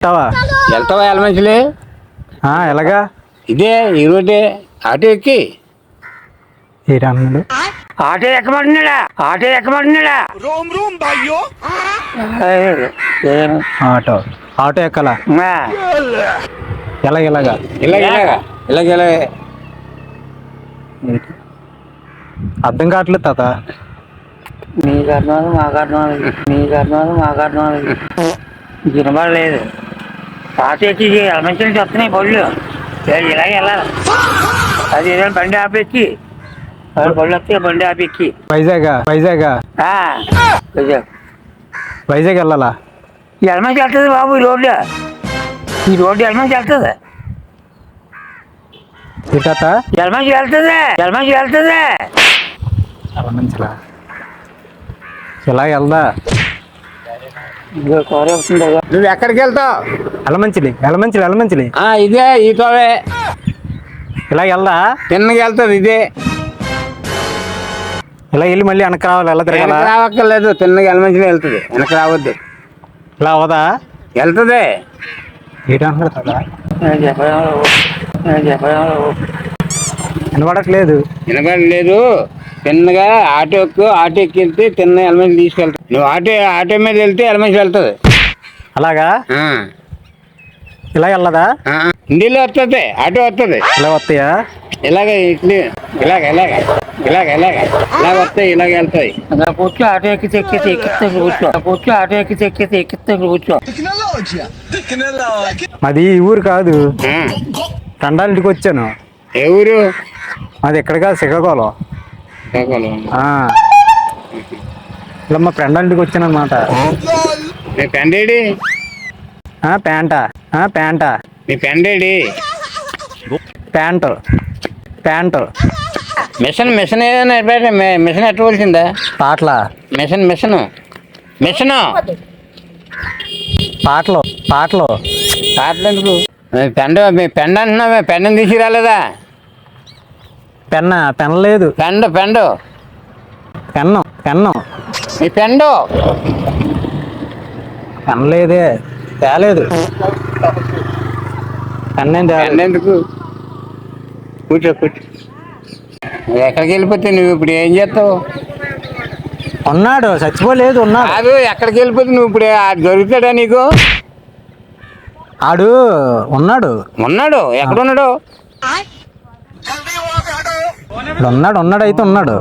వెళ్తావా ఎలమంచిలి? ఎలాగా? ఇదే ఈ రోడ్డే. ఆటో ఎక్కి. ఏమన్నాడు? ఆటో ఎక్కమంటున్నాడా? ఆటో ఎక్కమంటున్నాడా? ఆటో ఆటో ఎక్కాలా? ఎలాగ ఇలాగా ఇలాగ ఇలాగ అర్థం కావట్లేదు తాత. నీ కట్నాలు మా కట్నాలు, నీ కట్నాలు మా కట్నాలు వినబడలేదు. ఆటో ఎక్కి ఎలమంచి నుంచి వస్తున్నాయి బళ్ళు. ఇలాగే వెళ్ళాలి. అది ఏదైనా బండి ఆపెక్కి బళ్ళు వస్తే బండి ఆపెక్కి వైజాగ్ వెళ్ళాలా? ఎలమంచి వెళ్తుంది బాబు. ఈ రోడ్డు ఎలమంచి వెళ్తుంది. తాత ఎలమంచి వెళ్తుంది. ఎలమంచిలా ఇలా వెళ్దా? నువ్వు ఎక్కడికి వెళ్తావు? ఎలమంచిలి ఇదే ఈ తోవే. ఇలా వెళ్దా? తిన్నకి వెళ్తుంది ఇదే. ఇలా వెళ్ళి మళ్ళీ వెనక రావాలి. ఎలా తిరగాల? రావక్కర్లేదు. తిన్నకి ఎలమంచిలో వెళ్తుంది. వెనక రావద్దు. ఇలా అవదా? వెళ్తుంది. ఏంటంటున్నాడు తాత? వినపడట్లేదు. తిన్నగా ఆటో ఎక్కి వెళ్తే తిన్న ఎలమంచి తీసుకెళ్తావు. నువ్వు ఆటో మీద వెళ్తే ఎలమంచి వెళ్తుంది. అలాగా? ఇలా వెళ్ళదా? హిందీలో వస్తుంది. ఆటో వస్తుంది. ఇలా వస్తాయా? ఇలాగ వస్తాయి. ఇలాగ వెళ్తాయి. కూర్చో. ఆటో ఎక్కితే కూర్చో. అది ఈ ఊరు కాదు. తండాలింటికి వచ్చాను. ఏ ఊరు? అది ఎక్కడ కాదు, శ్రీకాకుళం. ఇలా మా ఫ్రెండ్ ఇంటికి వచ్చాను అనమాట. పెండేడి ప్యాంటా మీ పెండేడి ప్యాంటు మిషన్ ఏదైనా మిషన్ ఎట్టవలసిందా? పాటల మిషన్ పాటలు ఎందుకు? మీ పెండ అంటున్నావే. పెండని తీసుకురాలేదా? పెన్న లేదు. పెన్ను మీ పెండు పెన్ లేదే. తేలేదు. పెన్ ఎందుకు? కూర్చో. ఎక్కడికి వెళ్ళిపోతే నువ్వు ఇప్పుడు ఏం చేస్తావు? ఉన్నాడు, చచ్చిపోలేదు. ఉన్నాడు. కాదు, ఎక్కడికి వెళ్ళిపోతే నువ్వు ఇప్పుడు దొరుకుతాడా నీకు? ఆడు ఉన్నాడు. ఎక్కడున్నాడు? ఉన్నాడు అయితే ఉన్నాడు.